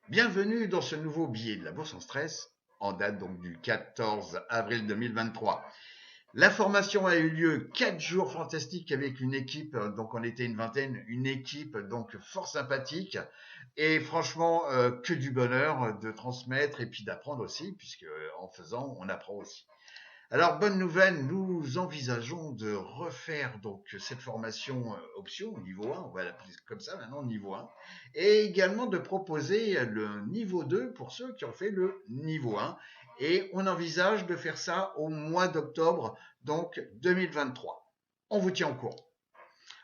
Bienvenue dans ce nouveau billet de la Bourse en stress, en date donc du 14 avril 2023. La formation a eu lieu 4 jours fantastiques avec une équipe, donc on était une vingtaine, une équipe donc fort sympathique et franchement que du bonheur de transmettre et puis d'apprendre aussi, puisque en faisant on apprend aussi. Alors, bonne nouvelle, nous envisageons de refaire donc cette formation option niveau 1, on va l'appeler comme ça maintenant, niveau 1, et également de proposer le niveau 2 pour ceux qui ont fait le niveau 1. Et on envisage de faire ça au mois d'octobre, donc 2023. On vous tient au courant.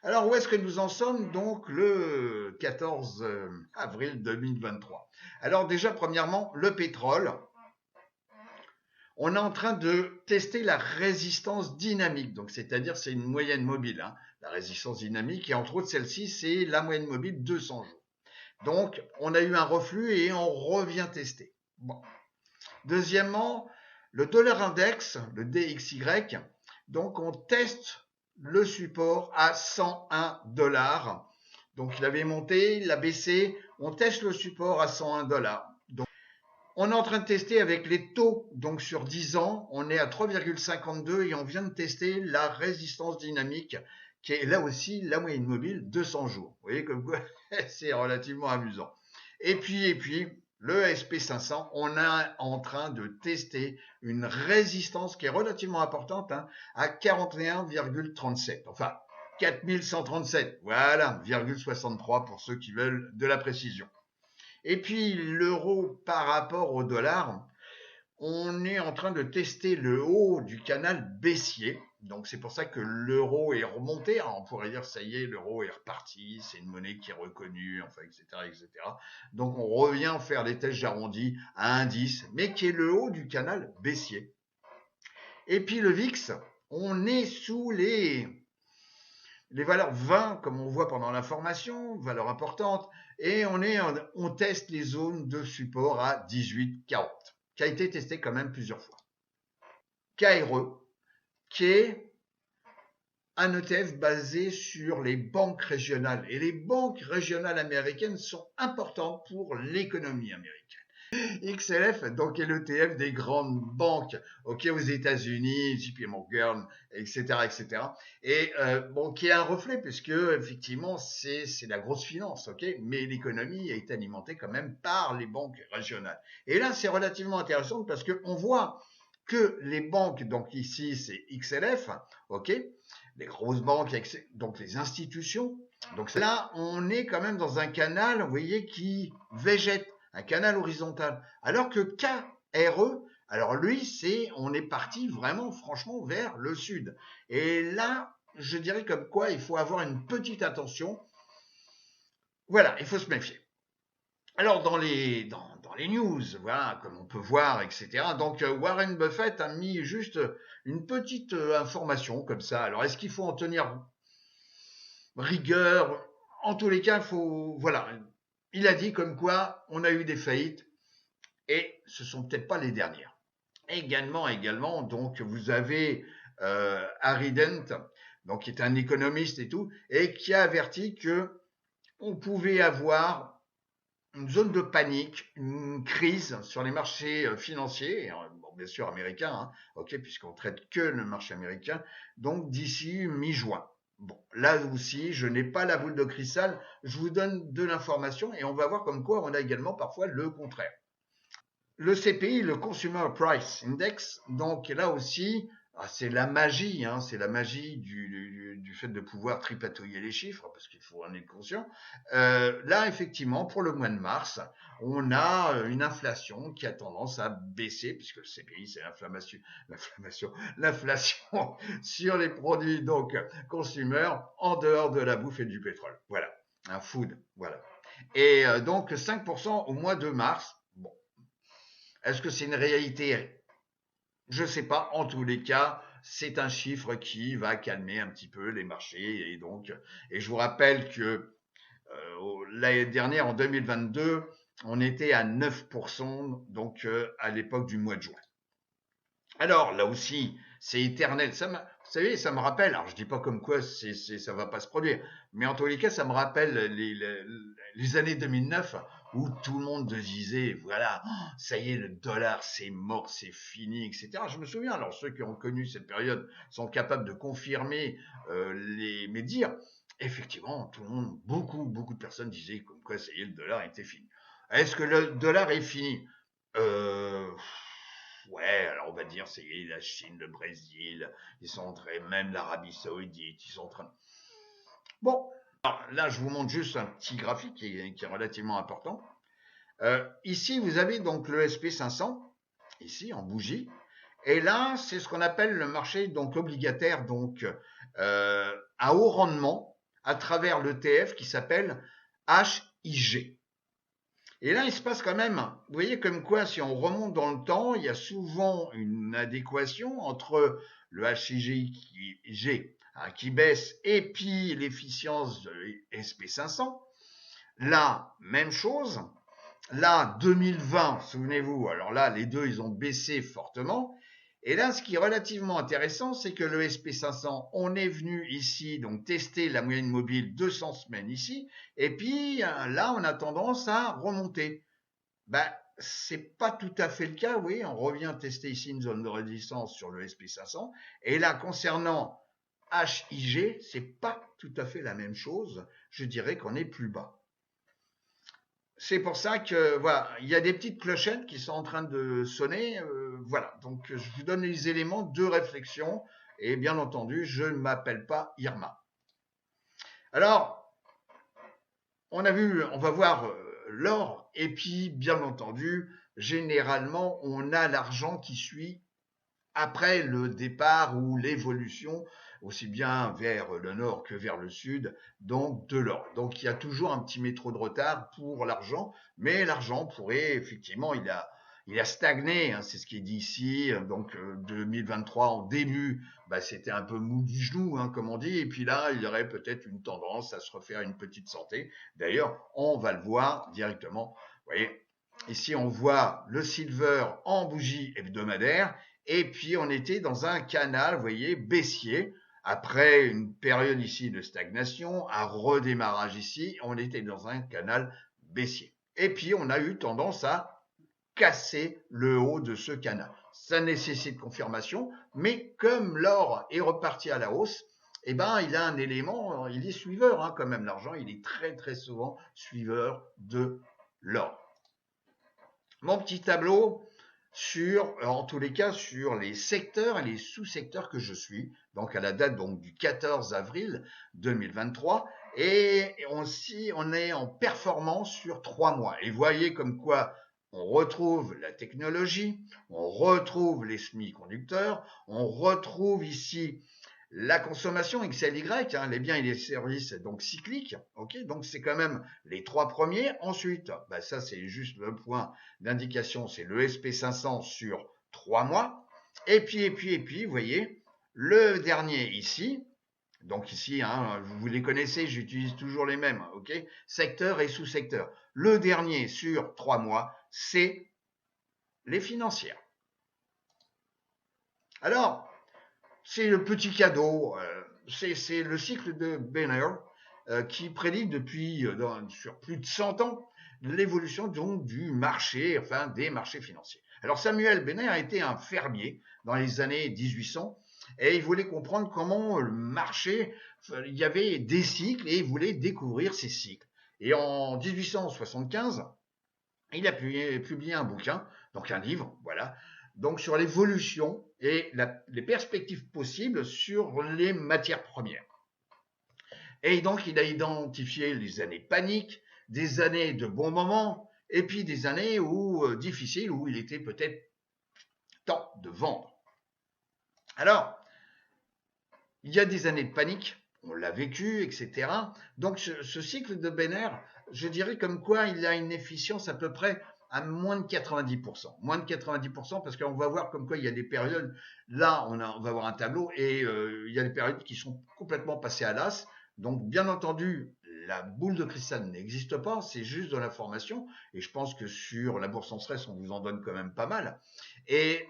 Alors, où est-ce que nous en sommes donc le 14 avril 2023? Alors déjà, premièrement, le pétrole, on est en train de tester la résistance dynamique. Donc, c'est-à-dire, c'est une moyenne mobile, hein, la résistance dynamique. Et entre autres, celle-ci, c'est la moyenne mobile 200 jours. Donc, on a eu un reflux et on revient tester. Bon. Deuxièmement, le dollar index, le DXY, donc on teste le support à 101 dollars. Donc, il avait monté, il a baissé. On teste le support à 101 dollars. On est en train de tester avec les taux, donc sur 10 ans, on est à 3,52 et on vient de tester la résistance dynamique, qui est là aussi la moyenne mobile 200 jours. Vous voyez comme quoi c'est relativement amusant. Et puis, le SP500, on est en train de tester une résistance qui est relativement importante, hein, à 41,37. Enfin, 4137, voilà, 0,63 pour ceux qui veulent de la précision. Et puis l'euro par rapport au dollar, on est en train de tester le haut du canal baissier. Donc c'est pour ça que l'euro est remonté. Alors, on pourrait dire ça y est, l'euro est reparti, c'est une monnaie qui est reconnue, enfin, etc., etc. Donc on revient faire les tests arrondis à un 10, mais qui est le haut du canal baissier. Et puis le VIX, on est sous les valeurs 20, comme on voit pendant la formation, valeurs importantes, et on teste les zones de support à 18,40, qui a été testé quand même plusieurs fois. KRE, qui est un ETF basé sur les banques régionales. Et les banques régionales américaines sont importantes pour l'économie américaine. XLF, donc est l'ETF des grandes banques, ok, aux États-Unis, JP Morgan, etc., etc. Et bon, qui est un reflet puisque effectivement c'est la grosse finance, ok, mais l'économie est alimentée quand même par les banques régionales. Et là, c'est relativement intéressant parce que on voit que les banques, donc ici c'est XLF, ok, les grosses banques, donc les institutions. Donc là, on est quand même dans un canal, vous voyez, qui végète, un canal horizontal. Alors que KRE, alors lui, on est parti vraiment, franchement, vers le sud. Et là, je dirais comme quoi il faut avoir une petite attention. Voilà, il faut se méfier. Alors dans les news, voilà, comme on peut voir, etc. Donc Warren Buffett a mis juste une petite information comme ça. Alors est-ce qu'il faut en tenir rigueur? En tous les cas, il faut, voilà, il a dit comme quoi on a eu des faillites et ce sont peut-être pas les dernières. Également, donc vous avez Harry Dent, donc qui est un économiste et tout, et qui a averti que on pouvait avoir une zone de panique, une crise sur les marchés financiers, bon, bien sûr américains, hein, ok, puisqu'on traite que le marché américain, donc d'ici mi-juin. Bon, là aussi, je n'ai pas la boule de cristal, je vous donne de l'information et on va voir comme quoi on a également parfois le contraire. Le CPI, le Consumer Price Index, donc là aussi, c'est la magie, hein, c'est la magie du fait de pouvoir tripatouiller les chiffres, parce qu'il faut en être conscient. Là, effectivement, pour le mois de mars, on a une inflation qui a tendance à baisser, puisque le CPI, c'est l'inflation sur les produits donc consumer en dehors de la bouffe et du pétrole. Voilà, un food, voilà. Et donc 5% au mois de mars. Bon, est-ce que c'est une réalité? Je ne sais pas. En tous les cas, c'est un chiffre qui va calmer un petit peu les marchés. Et je vous rappelle que l'année dernière, en 2022, on était à 9%, donc à l'époque du mois de juin. Alors là aussi, c'est éternel. savez, ça me rappelle, alors je dis pas comme quoi ça va pas se produire, mais en tous les cas, ça me rappelle les années 2009 où tout le monde disait, voilà, oh, ça y est, le dollar, c'est mort, c'est fini, etc. Je me souviens, alors ceux qui ont connu cette période sont capables de confirmer les médias. Effectivement, tout le monde, beaucoup de personnes disaient comme quoi ça y est, le dollar était fini. Est-ce que le dollar est fini? euh, Ouais, alors on va dire c'est la Chine, le Brésil, ils sont en train, même l'Arabie Saoudite, ils sont en train. Bon, alors là je vous montre juste un petit graphique qui est relativement important. Ici vous avez donc le SP500, ici en bougie, et là c'est ce qu'on appelle le marché donc obligataire donc à haut rendement à travers l'ETF qui s'appelle HIG. Et là, il se passe quand même, vous voyez comme quoi, si on remonte dans le temps, il y a souvent une adéquation entre le HIG qui baisse et puis l'efficience de SP500. Là, même chose. Là, 2020, souvenez-vous, alors là, les deux, ils ont baissé fortement. Et là, ce qui est relativement intéressant, c'est que le SP500, on est venu ici, donc tester la moyenne mobile 200 semaines ici, et puis là, on a tendance à remonter. Ben, c'est pas tout à fait le cas, oui, on revient tester ici une zone de résistance sur le SP500, et là, concernant HIG, c'est pas tout à fait la même chose, je dirais qu'on est plus bas. C'est pour ça que voilà, il y a des petites clochettes qui sont en train de sonner. Voilà, donc je vous donne les éléments de réflexion et bien entendu, je ne m'appelle pas Irma. Alors, on a vu, on va voir l'or et puis bien entendu, généralement, on a l'argent qui suit après le départ ou l'évolution, aussi bien vers le nord que vers le sud, donc de l'or. Donc il y a toujours un petit métro de retard pour l'argent, mais l'argent pourrait effectivement, il a stagné, hein, c'est ce qui est dit ici. Donc 2023 en début, bah, c'était un peu mou du genou, hein, comme on dit, et puis là, il y aurait peut-être une tendance à se refaire une petite santé. D'ailleurs, on va le voir directement. Vous voyez, ici on voit le silver en bougie hebdomadaire et puis, on était dans un canal, vous voyez, baissier. Après une période ici de stagnation, un redémarrage ici, on était dans un canal baissier. Et puis, on a eu tendance à casser le haut de ce canal. Ça nécessite confirmation, mais comme l'or est reparti à la hausse, eh ben, il a un élément, il est suiveur, hein, quand même. L'argent, il est très souvent suiveur de l'or. Mon petit tableau, en tous les cas, sur les secteurs et les sous-secteurs que je suis, donc à la date donc, du 14 avril 2023, et aussi on est en performance sur 3 mois. Et vous voyez comme quoi on retrouve la technologie, on retrouve les semi-conducteurs, on retrouve ici la consommation XLY, hein, les biens et les services donc cycliques, ok, donc c'est quand même les 3 premiers. Ensuite, bah ça c'est juste le point d'indication, c'est le SP500 sur 3 mois. Et puis, vous voyez, le dernier ici, donc ici, hein, vous les connaissez, j'utilise toujours les mêmes, ok, secteur et sous-secteur. Le dernier sur 3 mois, c'est les financières. Alors, c'est le petit cadeau, c'est le cycle de Benner qui prédit depuis sur plus de 100 ans l'évolution donc du marché, enfin des marchés financiers. Alors Samuel Benner était un fermier dans les années 1800 et il voulait comprendre comment le marché, il y avait des cycles et il voulait découvrir ces cycles. Et en 1875, il a publié un bouquin, donc un livre, voilà, donc sur l'évolution et les perspectives possibles sur les matières premières. Et donc, il a identifié les années paniques, des années de bons moments, et puis des années difficiles, où il était peut-être temps de vendre. Alors, il y a des années de panique, on l'a vécu, etc. Donc, ce cycle de Benner, je dirais comme quoi il a une efficience à peu près à moins de 90%. Moins de 90% parce qu'on va voir comme quoi il y a des périodes, là on va avoir un tableau et il y a des périodes qui sont complètement passées à l'as. Donc bien entendu, la boule de cristal n'existe pas, c'est juste de l'information et je pense que sur la bourse en stress, on vous en donne quand même pas mal et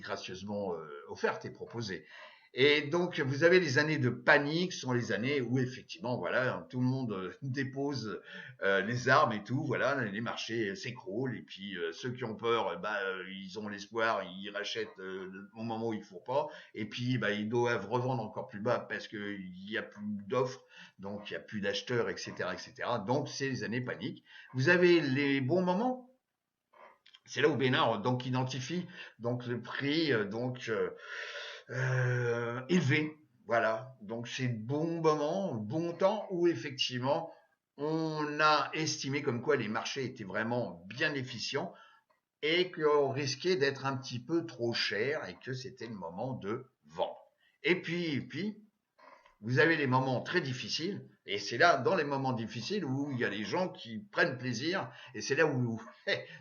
gracieusement offerte et proposée. Et donc, vous avez les années de panique, ce sont les années où effectivement, voilà, tout le monde dépose les armes et tout, voilà, les marchés s'écroulent, et puis ceux qui ont peur, ils ont l'espoir, ils rachètent au moment où il faut pas, et puis ils doivent revendre encore plus bas parce qu'il n'y a plus d'offres, donc il n'y a plus d'acheteurs, etc., etc. Donc, c'est les années panique. Vous avez les bons moments. C'est là où Bénard donc identifie donc le prix élevé. Voilà, donc c'est bon moment, bon temps où effectivement on a estimé comme quoi les marchés étaient vraiment bien efficients et qu'on risquait d'être un petit peu trop cher et que c'était le moment de vendre. Et puis, vous avez les moments très difficiles, et c'est là, dans les moments difficiles, où il y a les gens qui prennent plaisir, et c'est là où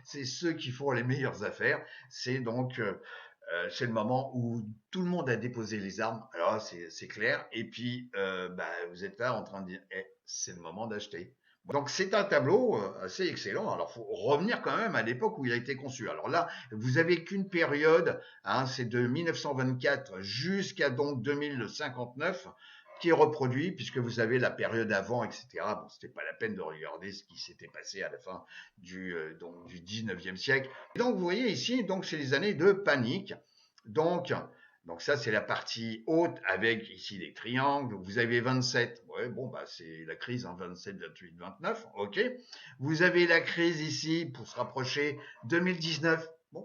c'est ceux qui font les meilleures affaires. C'est donc c'est le moment où tout le monde a déposé les armes. Alors c'est clair. Et puis vous êtes là en train de dire, c'est le moment d'acheter. Donc c'est un tableau assez excellent. Alors faut revenir quand même à l'époque où il a été conçu. Alors là, vous avez qu'une période, hein, c'est de 1924 jusqu'à donc 2059 qui est reproduit, puisque vous avez la période avant, etc. Bon, c'était pas la peine de regarder ce qui s'était passé à la fin du 19e siècle. Et donc, vous voyez ici, donc c'est les années de panique. Donc, donc ça, c'est la partie haute avec ici les triangles. Vous avez 27. Ouais, bon, c'est la crise, hein, 27, 28, 29. OK. Vous avez la crise ici, pour se rapprocher, 2019. Bon,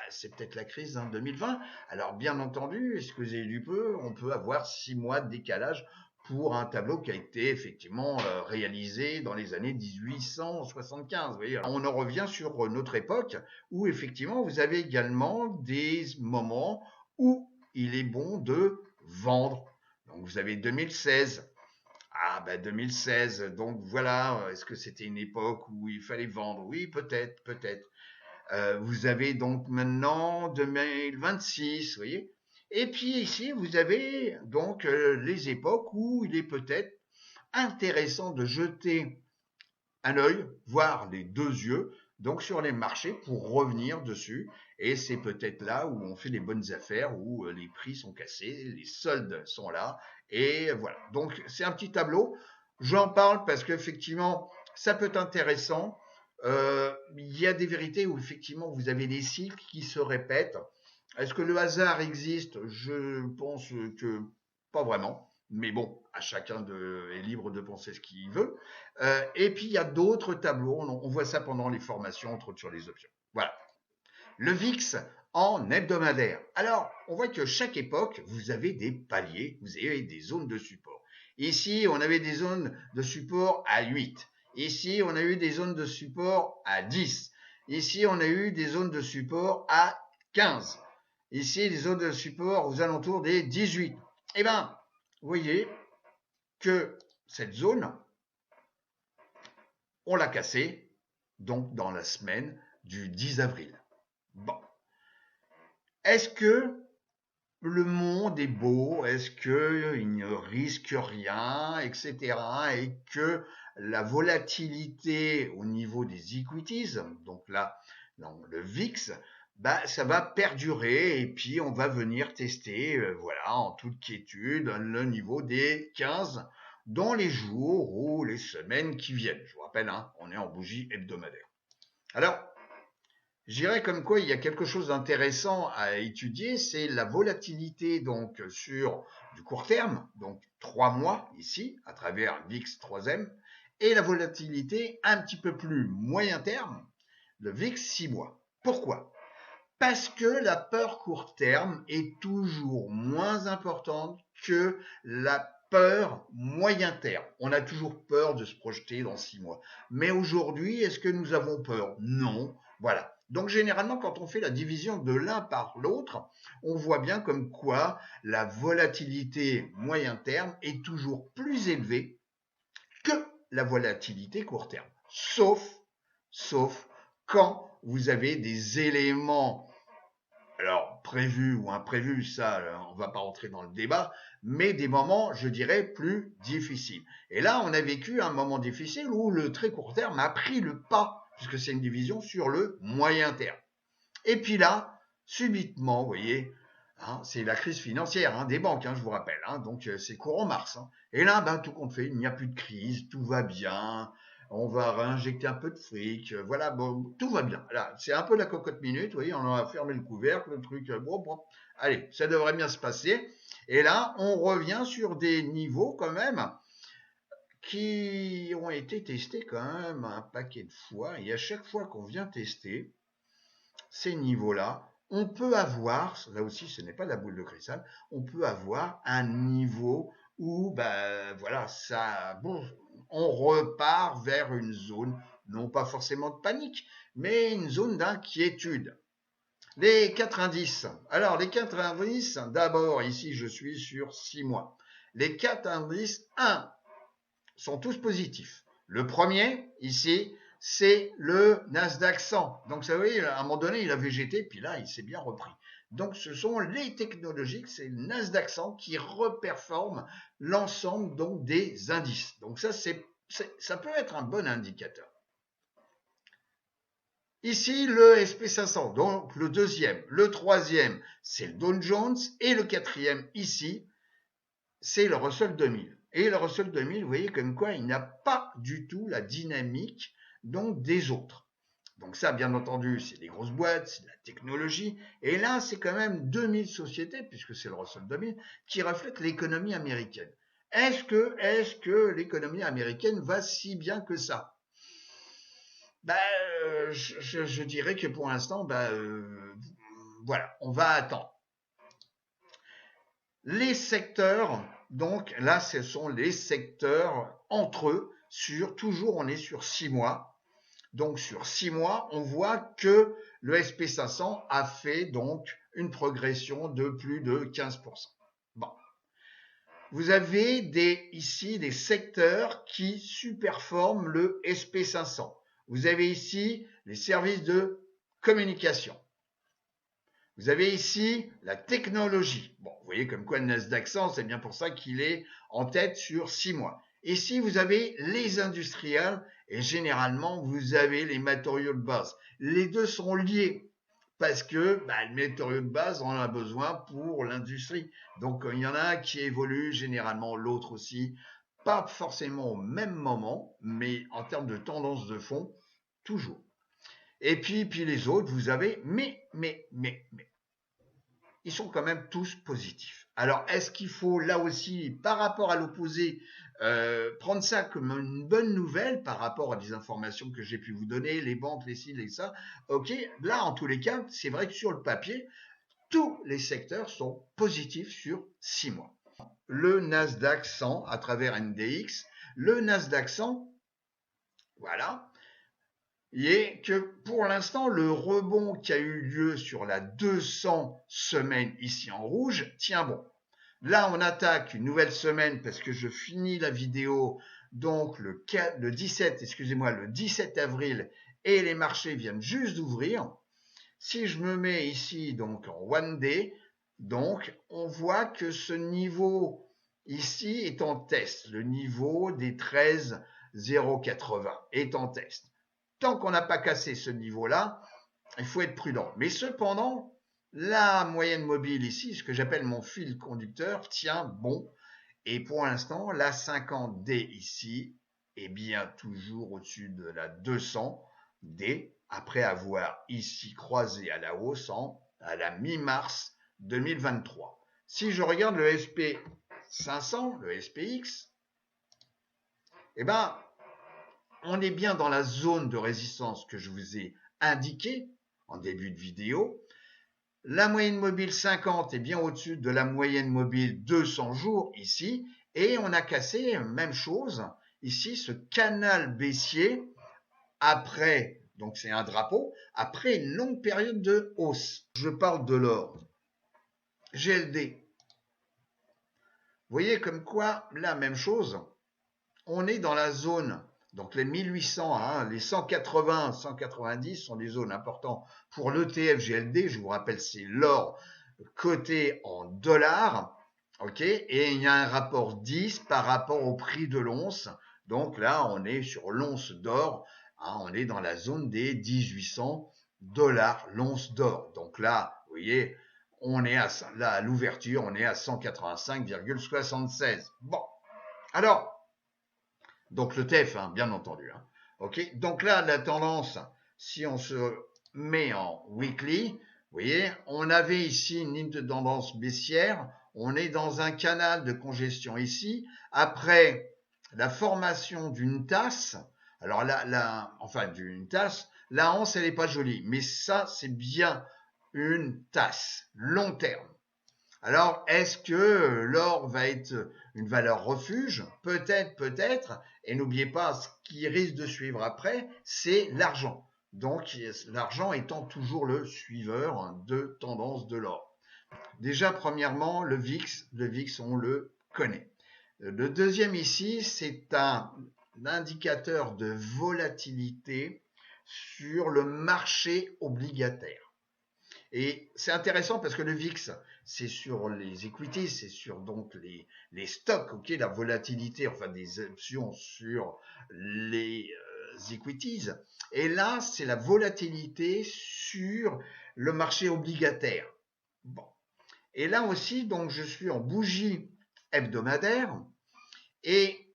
c'est peut-être la crise 2020. Alors, bien entendu, excusez du peu, on peut avoir 6 mois de décalage pour un tableau qui a été effectivement réalisé dans les années 1875. Vous voyez, on en revient sur notre époque où effectivement vous avez également des moments où il est bon de vendre. Donc vous avez 2016. 2016, donc voilà, est-ce que c'était une époque où il fallait vendre? Oui, peut-être, peut-être. Vous avez donc maintenant 2026, vous voyez. Et puis ici, vous avez donc les époques où il est peut-être intéressant de jeter un œil, voire les deux yeux, donc sur les marchés pour revenir dessus. Et c'est peut-être là où on fait les bonnes affaires, où les prix sont cassés, les soldes sont là. Et voilà. Donc c'est un petit tableau. J'en parle parce qu'effectivement, ça peut être intéressant. Il y a des vérités où effectivement vous avez des cycles qui se répètent. Est-ce que le hasard existe? Je pense que pas vraiment. Mais bon, à chacun est libre de penser ce qu'il veut. Et puis il y a d'autres tableaux, on voit ça pendant les formations, entre autres sur les options. Voilà. Le VIX en hebdomadaire. Alors, on voit que chaque époque, vous avez des paliers, vous avez des zones de support. Ici, on avait des zones de support à 8. Ici, on a eu des zones de support à 10. Ici, on a eu des zones de support à 15. Ici, des zones de support aux alentours des 18. Eh bien, vous voyez que cette zone, on l'a cassée, donc dans la semaine du 10 avril. Bon. Est-ce que le monde est beau? Est-ce qu'il ne risque rien, etc. Et que la volatilité au niveau des equities, donc là, dans le VIX, ça va perdurer et puis on va venir tester, voilà, en toute quiétude, le niveau des 15 dans les jours ou les semaines qui viennent. Je vous rappelle, hein, on est en bougie hebdomadaire. Alors, je dirais comme quoi il y a quelque chose d'intéressant à étudier, c'est la volatilité donc sur du court terme, donc 3 mois ici, à travers VIX 3M, et la volatilité un petit peu plus moyen terme, le VIX 6 mois. Pourquoi? Parce que la peur court terme est toujours moins importante que la peur moyen terme. On a toujours peur de se projeter dans 6 mois. Mais aujourd'hui, est-ce que nous avons peur? Non. Voilà. Donc généralement, quand on fait la division de l'un par l'autre, on voit bien comme quoi la volatilité moyen terme est toujours plus élevée que la volatilité court terme. Sauf quand vous avez des éléments, alors prévus ou imprévus, ça, on va pas rentrer dans le débat, mais des moments, je dirais, plus difficiles. Et là, on a vécu un moment difficile où le très court terme a pris le pas, puisque c'est une division sur le moyen terme. Et puis là, subitement, vous voyez, Hein, c'est la crise financière des banques, je vous rappelle. Donc c'est courant mars. Et là, tout compte fait, il n'y a plus de crise, tout va bien. On va réinjecter un peu de fric. Voilà, bon, tout va bien. Là, c'est un peu la cocotte minute. Vous voyez, on a fermé le couvercle, le truc. Bon. Allez, ça devrait bien se passer. Et là, on revient sur des niveaux quand même qui ont été testés quand même un paquet de fois. Et à chaque fois qu'on vient tester ces niveaux-là, on peut avoir, là aussi ce n'est pas la boule de cristal, on peut avoir un niveau où, voilà, on repart vers une zone, non pas forcément de panique, mais une zone d'inquiétude. Les 4 indices. Alors, les 4 indices, d'abord, ici, je suis sur 6 mois. Les 4 indices, 1, sont tous positifs. Le premier, ici, c'est le Nasdaq 100. Donc, vous voyez, à un moment donné, il a végété, puis là, il s'est bien repris. Donc, ce sont les technologiques, c'est le Nasdaq 100 qui reperforme l'ensemble donc des indices. Donc, ça peut être un bon indicateur. Ici, le SP500, donc le deuxième. Le troisième, c'est le Dow Jones. Et le quatrième, ici, c'est le Russell 2000. Et le Russell 2000, vous voyez comme quoi il n'a pas du tout la dynamique donc des autres. Donc ça, bien entendu, c'est des grosses boîtes, c'est de la technologie. Et là, c'est quand même 2000 sociétés, puisque c'est le Russell 2000, qui reflètent l'économie américaine. Est-ce que l'économie américaine va si bien que ça? Je dirais que pour l'instant, voilà, on va attendre. Les secteurs, donc là, ce sont les secteurs entre eux, toujours on est sur 6 mois. Donc sur 6 mois, on voit que le SP500 a fait donc une progression de plus de 15%. Bon. Vous avez ici des secteurs qui superforment le SP500. Vous avez ici les services de communication. Vous avez ici la technologie. Bon, vous voyez comme quoi le Nasdaq 100, c'est bien pour ça qu'il est en tête sur 6 mois. Ici, vous avez les industriels et généralement, vous avez les matériaux de base. Les deux sont liés parce que le matériau de base, on en a besoin pour l'industrie. Donc, il y en a un qui évolue, généralement l'autre aussi. Pas forcément au même moment, mais en termes de tendance de fond, toujours. Et puis les autres, vous avez, mais, ils sont quand même tous positifs. Alors, est-ce qu'il faut là aussi, par rapport à l'opposé, prendre ça comme une bonne nouvelle par rapport à des informations que j'ai pu vous donner, les banques, les ci, les ça? Ok, là, en tous les cas, c'est vrai que sur le papier, tous les secteurs sont positifs sur 6 mois. Le Nasdaq 100 à travers NDX, le Nasdaq 100, voilà, et que pour l'instant, le rebond qui a eu lieu sur la 200 semaines ici en rouge tient bon. Là, on attaque une nouvelle semaine parce que je finis la vidéo donc le 17 avril et les marchés viennent juste d'ouvrir. Si je me mets ici donc en one day, donc on voit que ce niveau ici est en test. Le niveau des 13,080 est en test. Tant qu'on n'a pas cassé ce niveau-là, il faut être prudent. Mais cependant, la moyenne mobile ici, ce que j'appelle mon fil conducteur, tient bon. Et pour l'instant, la 50D ici est bien toujours au-dessus de la 200D, après avoir ici croisé à la hausse à la mi-mars 2023. Si je regarde le SP500, le SPX, on est bien dans la zone de résistance que je vous ai indiquée en début de vidéo. La moyenne mobile 50 est bien au-dessus de la moyenne mobile 200 jours ici. Et on a cassé, même chose, ici, ce canal baissier après, donc c'est un drapeau, après une longue période de hausse. Je parle de l'or. GLD. Vous voyez comme quoi, la même chose, on est dans la zone. Donc les 1800, les 180, 190 sont des zones importantes pour l'ETF GLD. Je vous rappelle, c'est l'or coté en dollars. Ok, et il y a un rapport 10 par rapport au prix de l'once. Donc là, on est sur l'once d'or. On est dans la zone des 1800 dollars l'once d'or. Donc là, vous voyez, on est là, à l'ouverture, on est à 185,76. Bon, alors, donc le TF, hein, bien entendu. Hein. Ok, donc là, la tendance, si on se met en weekly, vous voyez, on avait ici une ligne de tendance baissière, on est dans un canal de congestion ici. Après la formation d'une tasse, alors là, enfin d'une tasse, la hanse, elle n'est pas jolie, mais ça, c'est bien une tasse, long terme. Alors, est-ce que l'or va être une valeur refuge? Peut-être, peut-être. Et n'oubliez pas, ce qui risque de suivre après, c'est l'argent. Donc, l'argent étant toujours le suiveur de tendance de l'or. Déjà, premièrement, le VIX, on le connaît. Le deuxième ici, c'est un indicateur de volatilité sur le marché obligataire. Et c'est intéressant parce que le VIX, c'est sur les equities, c'est sur donc les stocks, ok, la volatilité, enfin des options sur les equities. Et là, c'est la volatilité sur le marché obligataire. Bon. Et là aussi, donc, je suis en bougie hebdomadaire et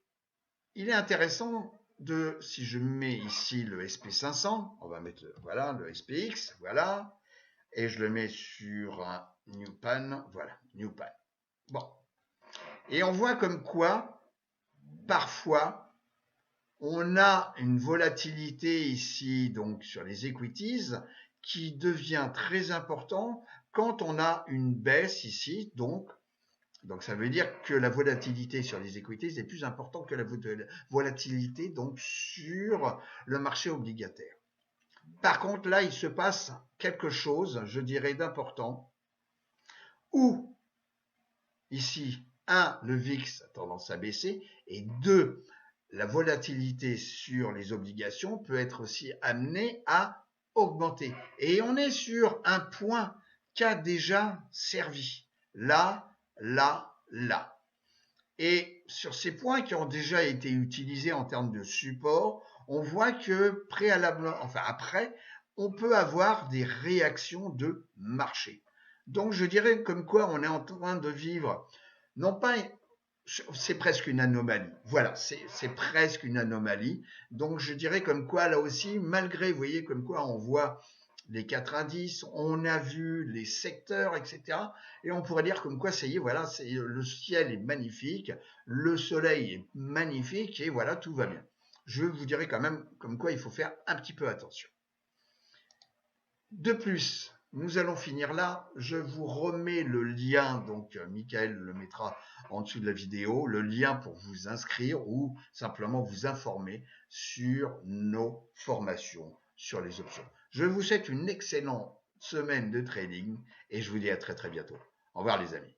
il est intéressant de, si je mets ici le SP500, on va mettre voilà, le SPX, voilà, et je le mets sur un New Pan, voilà, New Pan. Bon. Et on voit comme quoi, parfois, on a une volatilité ici, donc sur les equities, qui devient très important quand on a une baisse ici, donc ça veut dire que la volatilité sur les equities est plus importante que la volatilité donc sur le marché obligataire. Par contre, là, il se passe quelque chose, je dirais, d'important, où, ici, 1, le VIX a tendance à baisser, et 2, la volatilité sur les obligations peut être aussi amenée à augmenter. Et on est sur un point qui a déjà servi. Là, là, là. Et sur ces points qui ont déjà été utilisés en termes de support, on voit que préalablement, enfin après, on peut avoir des réactions de marché. Donc je dirais comme quoi on est en train de vivre, non pas, c'est presque une anomalie. Voilà, c'est presque une anomalie. Donc je dirais comme quoi là aussi, malgré, vous voyez, comme quoi on voit les 4 indices, on a vu les secteurs, etc. Et on pourrait dire comme quoi, ça y est, voilà, le ciel est magnifique, le soleil est magnifique, et voilà, tout va bien. Je vous dirais quand même comme quoi il faut faire un petit peu attention. De plus, nous allons finir là. Je vous remets le lien, donc Michael le mettra en dessous de la vidéo, le lien pour vous inscrire ou simplement vous informer sur nos formations sur les options. Je vous souhaite une excellente semaine de trading et je vous dis à très très bientôt. Au revoir les amis.